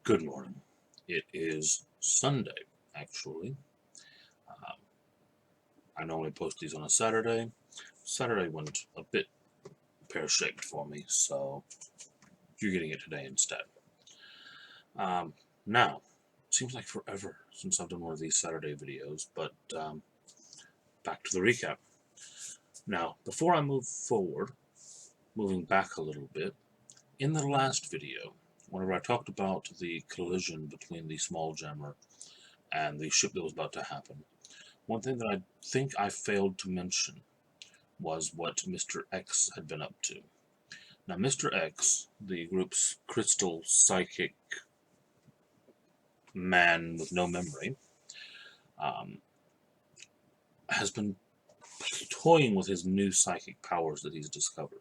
Good morning. It is Sunday, actually. Um, I normally post these on a Saturday. Saturday went a bit pear-shaped for me, so you're getting it today instead. Um, Now, it seems like forever since I've done one of these Saturday videos, but back to the recap. Now, before I move forward, moving back a little bit, in the last video, whenever I talked about the collision between the small jammer and the ship that was about to happen, one thing that I think I failed to mention was what Mr. X had been up to. Now, Mr. X, the group's crystal psychic man with no memory, um, has been toying with his new psychic powers that he's discovered.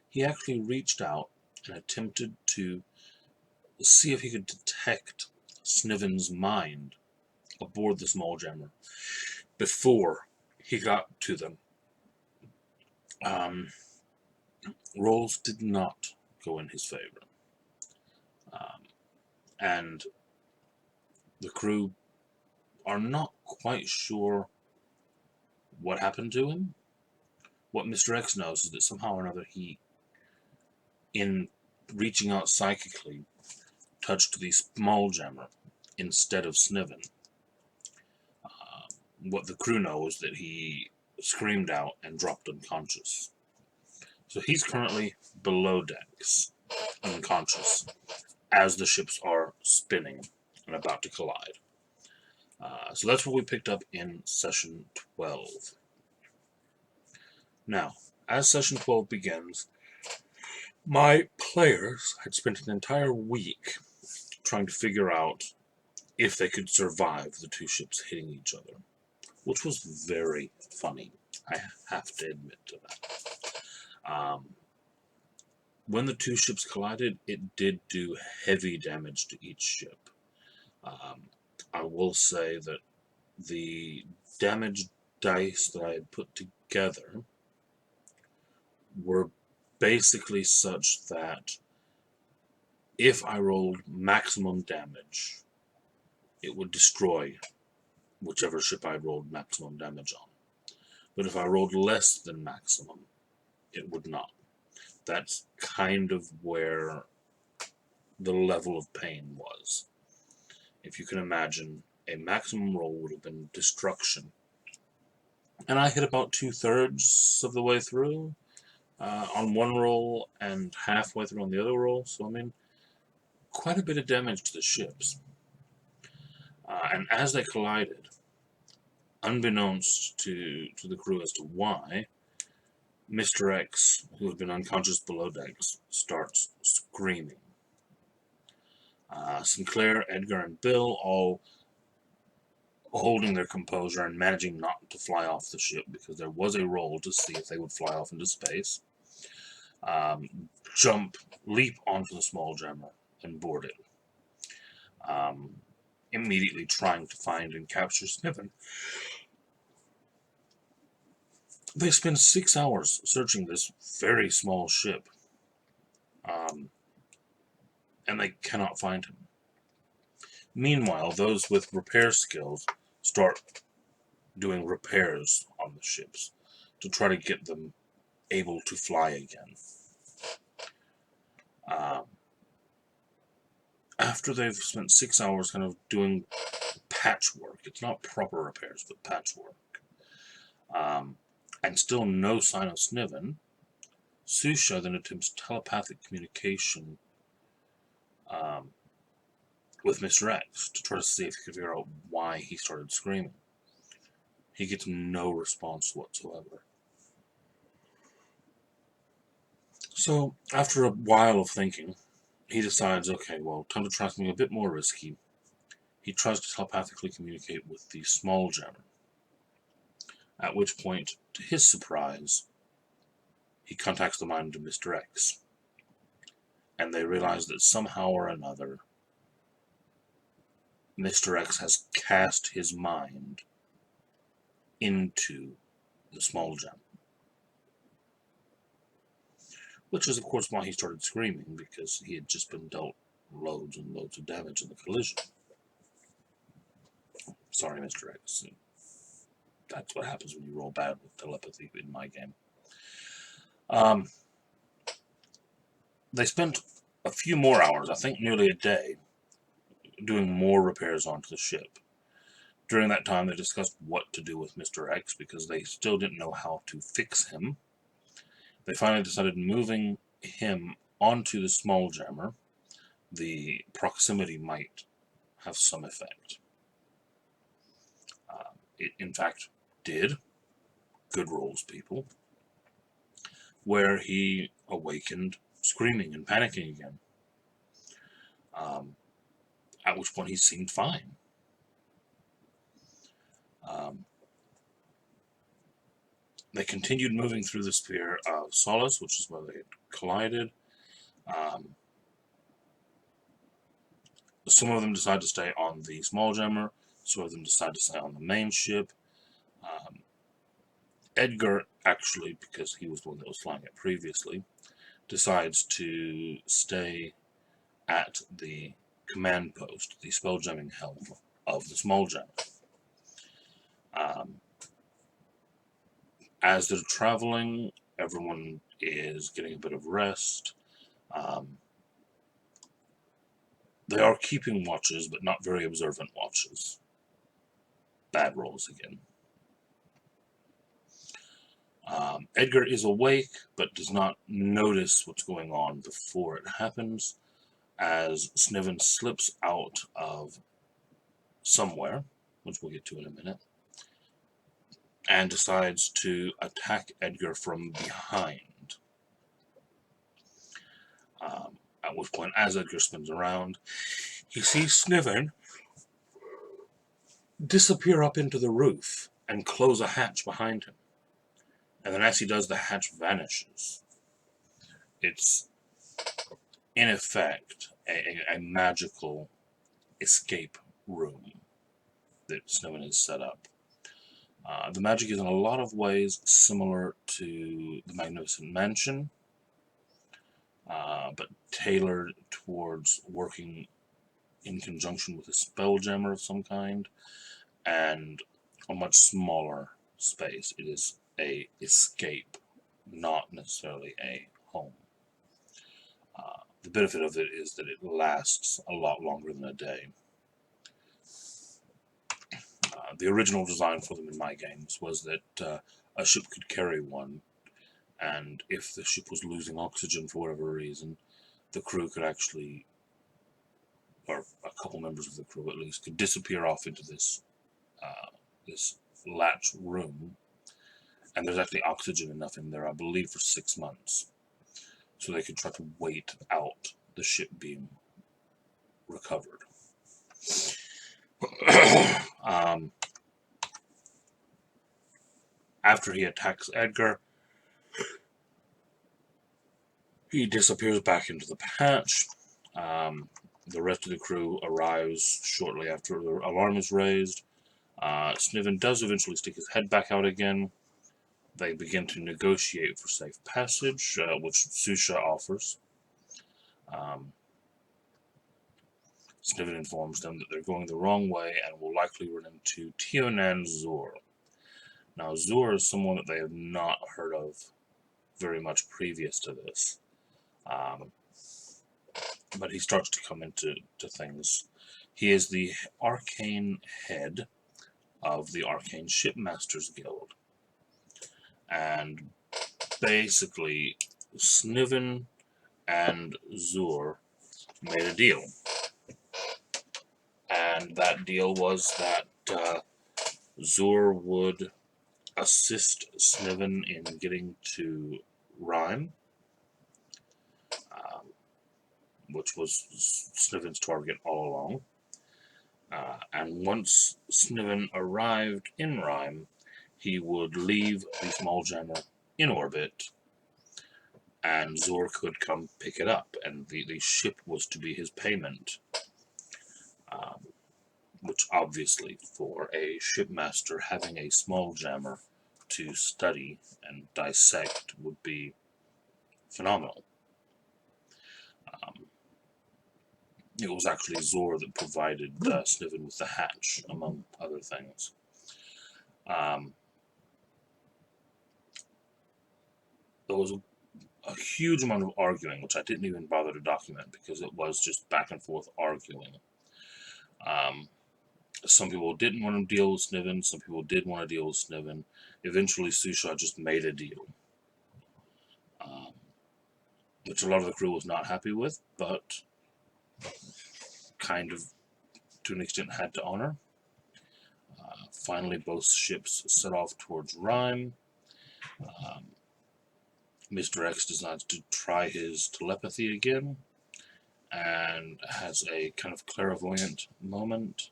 He actually reached out and attempted to see if he could detect Sniven's mind aboard the small jammer before he got to them. Um, Rolls did not go in his favor. Um, and the crew are not quite sure what happened to him. What Mr. X knows is that somehow or another he, in reaching out psychically, touched the small jammer instead of Sniven. Uh, what the crew knows is that he screamed out and dropped unconscious. So he's currently below decks, unconscious, as the ships are spinning and about to collide. So that's what we picked up in session 12. Now, as session 12 begins, my players had spent an entire week trying to figure out if they could survive the two ships hitting each other, which was very funny. I have to admit to that. When the two ships collided, it did do heavy damage to each ship. I will say that the damage dice that I had put together were basically such that if I rolled maximum damage, it would destroy whichever ship I rolled maximum damage on. But if I rolled less than maximum, it would not. That's kind of where the level of pain was. If you can imagine, a maximum roll would have been destruction. And I hit about 2/3 of the way through on one roll and halfway through on the other roll. So, I mean, quite a bit of damage to the ships. And as they collided, unbeknownst to the crew as to why, Mr. X, who had been unconscious below decks, starts screaming. Sinclair, Edgar, and Bill all holding their composure and managing not to fly off the ship because there was a roll to see if they would fly off into space. Leap onto the small jammer and board it. Immediately trying to find and capture Sniven. They spend 6 hours searching this very small ship, and they cannot find him. Meanwhile, those with repair skills start doing repairs on the ships to try to get them able to fly again. After they've spent 6 hours kind of doing patchwork, it's not proper repairs, but patchwork, and still no sign of Sniven, Susha then attempts telepathic communication with Mr. X to try to see if he could figure out why he started screaming. He gets no response whatsoever. So, after a while of thinking, he decides, okay, well, time to try something a bit more risky. He tries to telepathically communicate with the small jammer, at which point, to his surprise, he contacts the mind of Mr. X, and they realize that somehow or another, Mr. X has cast his mind into the small jammer. Which is, of course, why he started screaming, because he had just been dealt loads and loads of damage in the collision. Sorry, Mr. X. That's what happens when you roll bad with telepathy in my game. They spent a few more hours, I think nearly a day, doing more repairs onto the ship. During that time, they discussed what to do with Mr. X because they still didn't know how to fix him. They finally decided moving him onto the small jammer. The proximity might have some effect. It, in fact, did. Good rolls, people. Where he awakened screaming and panicking again. At which point he seemed fine. They continued moving through the sphere of Solace, which is where they had collided. Some of them decided to stay on the small jammer. Some of them decided to stay on the main ship. Edgar, actually, because he was the one that was flying it previously, decides to stay at the command post, the spelljamming helm of the small jammer. As they're traveling, everyone is getting a bit of rest. They are keeping watches, but not very observant watches. Bad rolls again. Edgar is awake, but does not notice what's going on before it happens, as Sniven slips out of somewhere, which we'll get to in a minute, and decides to attack Edgar from behind. At which point, as Edgar spins around, he sees Sniven disappear up into the roof and close a hatch behind him. And then as he does, the hatch vanishes. It's, in effect, a magical escape room that Sniven has set up. The magic is in a lot of ways similar to the Magnificent Mansion, but tailored towards working in conjunction with a spelljammer of some kind, and a much smaller space. It is a escape, not necessarily a home. The benefit of it is that it lasts a lot longer than a day. The original design for them in my games was that a ship could carry one, and if the ship was losing oxygen for whatever reason, the crew could actually, or a couple members of the crew at least, could disappear off into this latch room, and there's actually oxygen enough in there, I believe, for 6 months. So they could try to wait out the ship being recovered. After he attacks Edgar, he disappears back into the hatch. The rest of the crew arrives shortly after the alarm is raised. Sniven does eventually stick his head back out again. They begin to negotiate for safe passage, which Susha offers. Sniven informs them that they're going the wrong way and will likely run into Tionan Zur. Now, Zur is someone that they have not heard of very much previous to this. But he starts to come into things. He is the arcane head of the Arcane Shipmasters Guild. And basically, Sniven and Zur made a deal. And that deal was that Zur would assist Sniven in getting to Rhyme, which was Sniven's target all along. And once Sniven arrived in Rhyme, he would leave the small jammer in orbit, and Zur could come pick it up, and the ship was to be his payment. Which obviously, for a shipmaster, having a small jammer to study and dissect would be phenomenal. it was actually Zor that provided Sniven with the hatch, among other things. There was a huge amount of arguing, which I didn't even bother to document because it was just back and forth arguing. Some people didn't want to deal with Sniven, some people did want to deal with Sniven. Eventually, Susha just made a deal, which a lot of the crew was not happy with, but kind of, to an extent, had to honor. Finally, both ships set off towards Rime. Mr. X decides to try his telepathy again, and has a kind of clairvoyant moment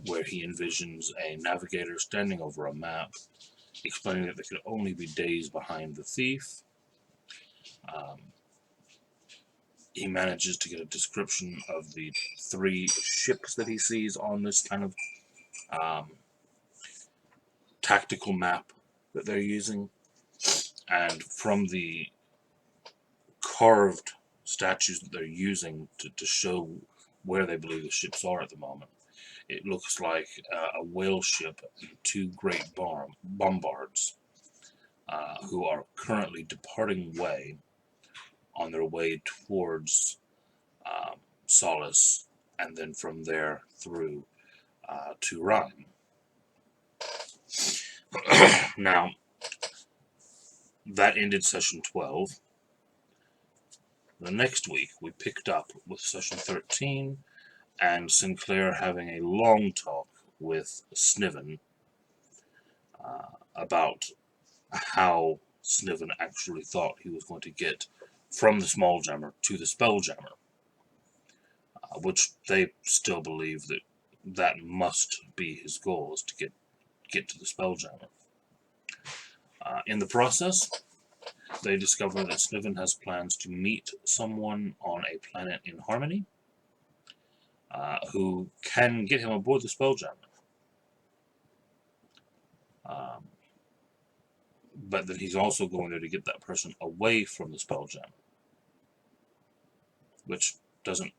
where he envisions a navigator standing over a map, explaining that they could only be days behind the thief. He manages to get a description of the 3 ships that he sees on this kind of tactical map that they're using. And from the carved statues that they're using to show where they believe the ships are at the moment, it looks like a whale ship and 2 great bombards who are currently departing way on their way towards Solace, and then from there through to Rime. Now, that ended session 12. The next week, we picked up with session 13, and Sinclair having a long talk with Sniven about how Sniven actually thought he was going to get from the small jammer to the spell jammer, which they still believe that must be his goal, is to get to the spell jammer. In the process, they discover that Sniven has plans to meet someone on a planet in Harmony who can get him aboard the Spelljammer. But that he's also going there to get that person away from the Spelljammer, which doesn't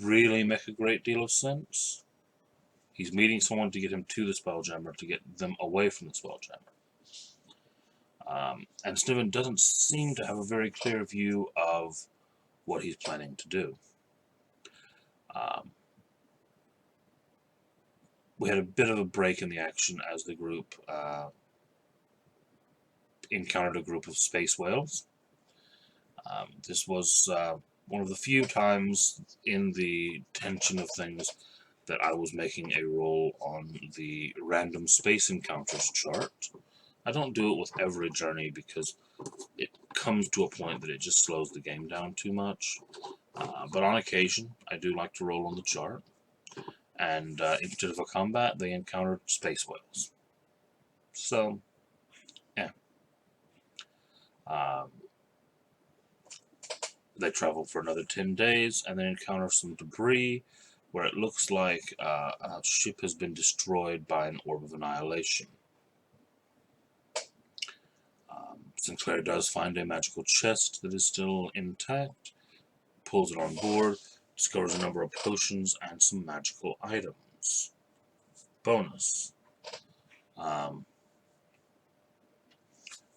really make a great deal of sense. He's meeting someone to get him to the Spelljammer, to get them away from the Spelljammer. And Sniven doesn't seem to have a very clear view of what he's planning to do. We had a bit of a break in the action as the group encountered a group of space whales. This was one of the few times in the tension of things that I was making a roll on the random space encounters chart. I don't do it with every journey because it comes to a point that it just slows the game down too much. But on occasion, I do like to roll on the chart. And instead of a combat, they encountered space whales. So, yeah. They travel for another 10 days and then encounter some debris where it looks like a ship has been destroyed by an orb of annihilation. Sinclair does find a magical chest that is still intact, pulls it on board, discovers a number of potions and some magical items. Bonus.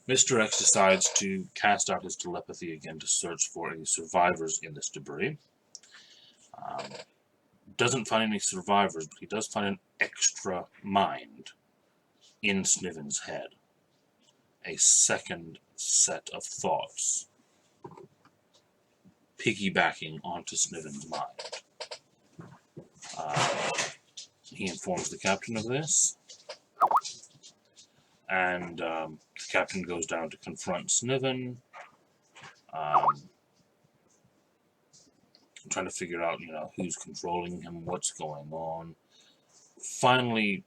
Mr. X decides to cast out his telepathy again to search for any survivors in this debris. Doesn't find any survivors, but he does find an extra mind in Sniven's head. A second set of thoughts piggybacking onto Sniven's mind. He informs the captain of this, and the captain goes down to confront Sniven, trying to figure out, who's controlling him, what's going on. Finally,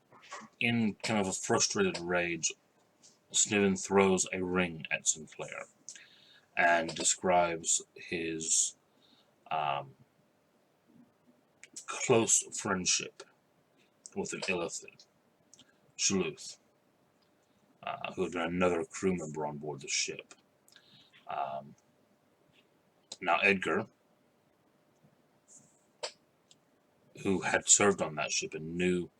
in kind of a frustrated rage, Sniven throws a ring at Sinclair and describes his close friendship with an Illithid, Shaluth, who had been another crew member on board the ship. Now, Edgar who had served on that ship and knew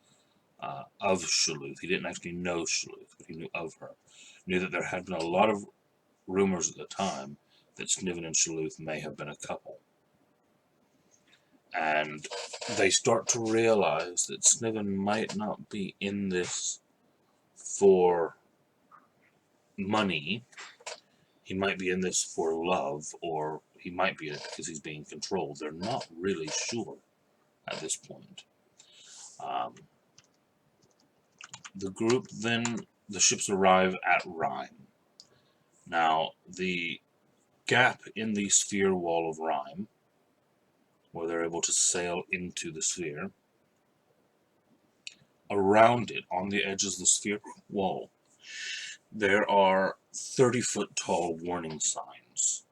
of Shalooth. He didn't actually know Shalooth, but he knew of her. Knew that there had been a lot of rumors at the time that Sniven and Shalooth may have been a couple. And they start to realize that Sniven might not be in this for money. He might be in this for love, or he might be in it because he's being controlled. They're not really sure at this point. The group then, the ships arrive at Rime. Now, the gap in the sphere wall of Rime, where they're able to sail into the sphere, around it, on the edges of the sphere wall, there are 30-foot tall warning signs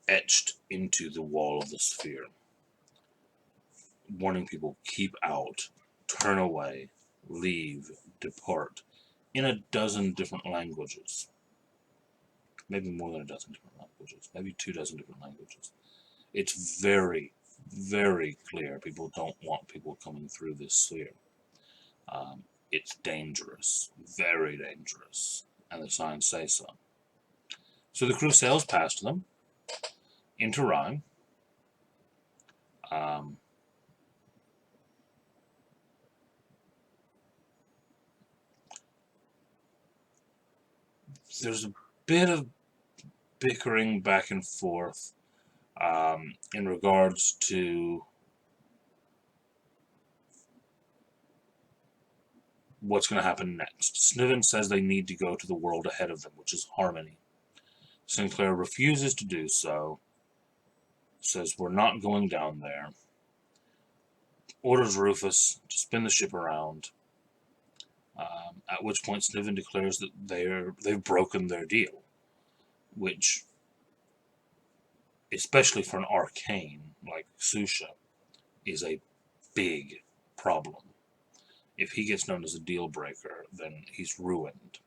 etched into the wall of the sphere, warning people, keep out, turn away, leave, depart, in a dozen different languages. Maybe more than a dozen different languages, maybe 24 different languages. It's very, very clear people don't want people coming through this sphere. It's dangerous, very dangerous, and the signs say so. So the crew sails past them into Rime. There's a bit of bickering back and forth in regards to what's going to happen next. Sniven says they need to go to the world ahead of them, which is Harmony. Sinclair refuses to do so, says we're not going down there, orders Rufus to spin the ship around, at which point Sniven declares that they've broken their deal, which, especially for an arcane like Susha, is a big problem. If he gets known as a deal breaker, then he's ruined.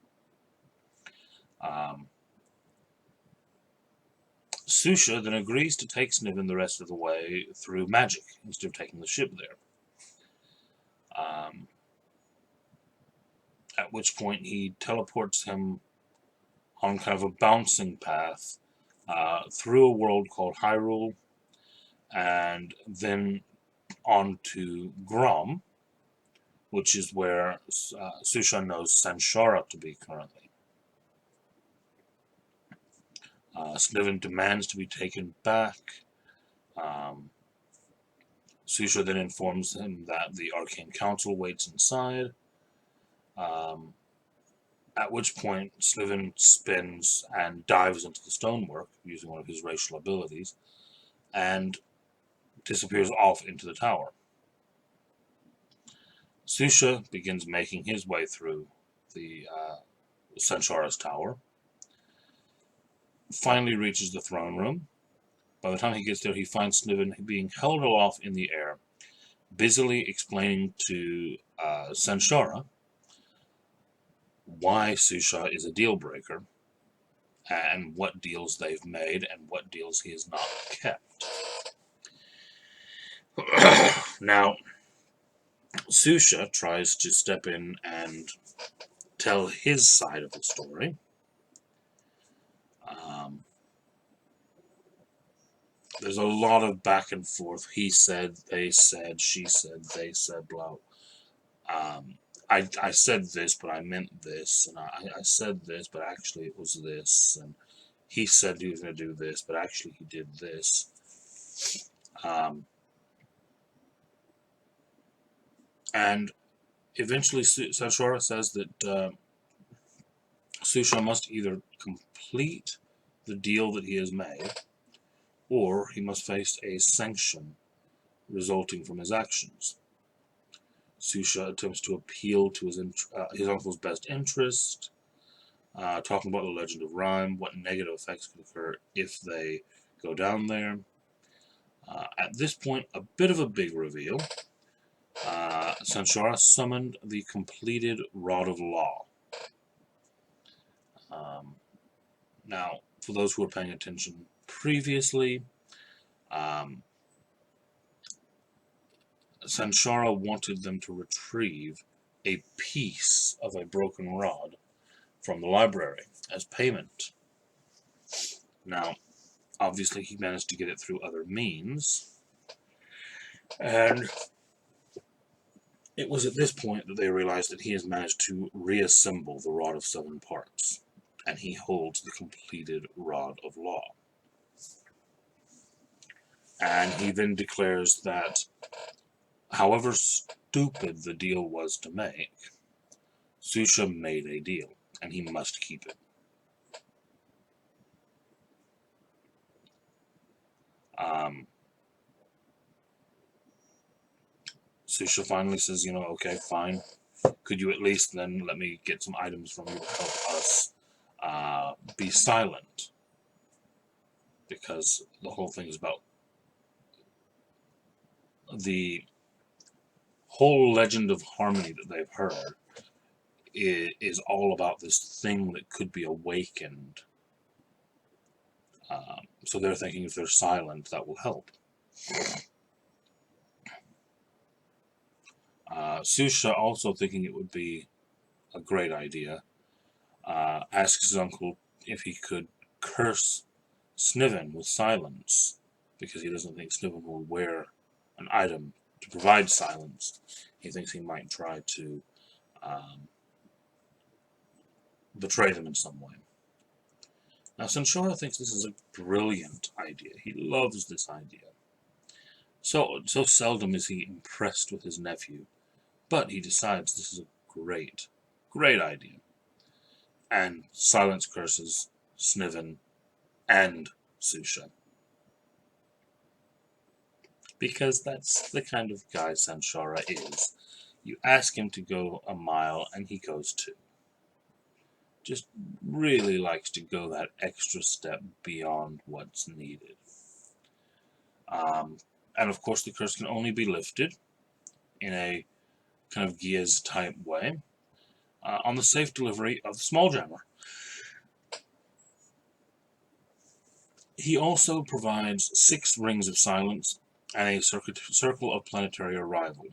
Susha then agrees to take Sniven the rest of the way through magic instead of taking the ship there. At which point he teleports him on kind of a bouncing path through a world called Hyrule, and then on to Grom, which is where Susha knows Sanshara to be currently. Sniven demands to be taken back. Susha then informs him that the Arcane Council waits inside. At which point Sniven spins and dives into the stonework using one of his racial abilities and disappears off into the tower. Susha begins making his way through the Sanshara's tower, finally reaches the throne room. By the time he gets there, he finds Sniven being held aloft in the air, busily explaining to Sanshara why Susha is a deal breaker, and what deals they've made, and what deals he has not kept. Now, Susha tries to step in and tell his side of the story. There's a lot of back and forth. He said, they said, she said, they said, blah. I said this, but I meant this, and I said this, but actually it was this, and he said he was going to do this, but actually he did this. And eventually Sanshara says that Susha must either complete the deal that he has made, or he must face a sanction resulting from his actions. Susha attempts to appeal to his uncle's best interest, talking about the legend of Rime, what negative effects could occur if they go down there. At this point, a bit of a big reveal. Sanshara summoned the completed Rod of Law. Now, for those who were paying attention previously, Sanshara wanted them to retrieve a piece of a broken rod from the library as payment. Now, obviously he managed to get it through other means, and it was at this point that they realized that he has managed to reassemble the Rod of Seven Parts, and he holds the completed Rod of Law. And he then declares that, however stupid the deal was to make, Susha made a deal, and he must keep it. Susha finally says, okay, fine. Could you at least then let me get some items from you to help us be silent? Because the whole thing is about the whole legend of Harmony that they've heard is all about this thing that could be awakened. So they're thinking if they're silent, that will help. Susha, also thinking it would be a great idea, asks his uncle if he could curse Snivin with silence, because he doesn't think Snivin will wear an item to provide silence. He thinks he might try to betray them in some way. Now, Sanshara thinks this is a brilliant idea. He loves this idea. So seldom is he impressed with his nephew, but he decides this is a great idea. And silence curses Snivin and Susha. Because that's the kind of guy Sanshara is. You ask him to go a mile, and he goes 2. Just really likes to go that extra step beyond what's needed. And of course, the curse can only be lifted in a kind of Giaz type way on the safe delivery of the small jammer. He also provides 6 rings of silence and a circle of planetary arrival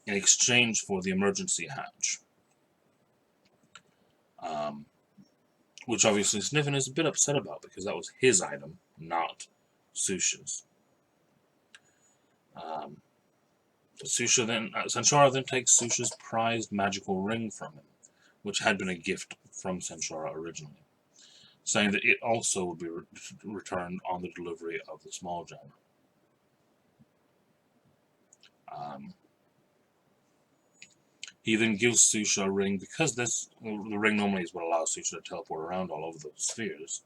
in exchange for the emergency hatch. Which obviously Snivin is a bit upset about, because that was his item, not Susha's. Sanshara then takes Susha's prized magical ring from him, which had been a gift from Sanshara originally, saying that it also would be returned on the delivery of the small jammer. He then gives Susha a ring, because the ring normally is what allows Susha to teleport around all over the spheres.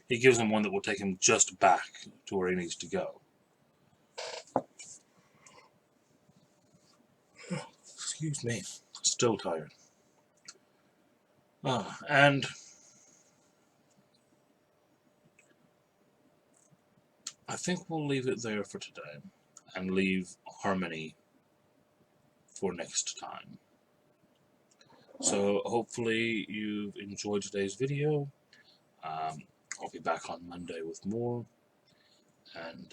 He gives him one that will take him just back to where he needs to go. Excuse me, still tired. And I think we'll leave it there for today, and leave Harmony for next time. So hopefully you've enjoyed today's video. I'll be back on Monday with more. And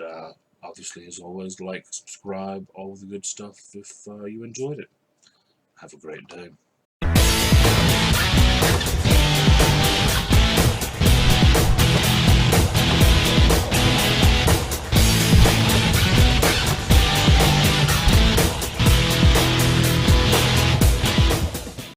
obviously, as always, like, subscribe, all the good stuff if you enjoyed it. Have a great day.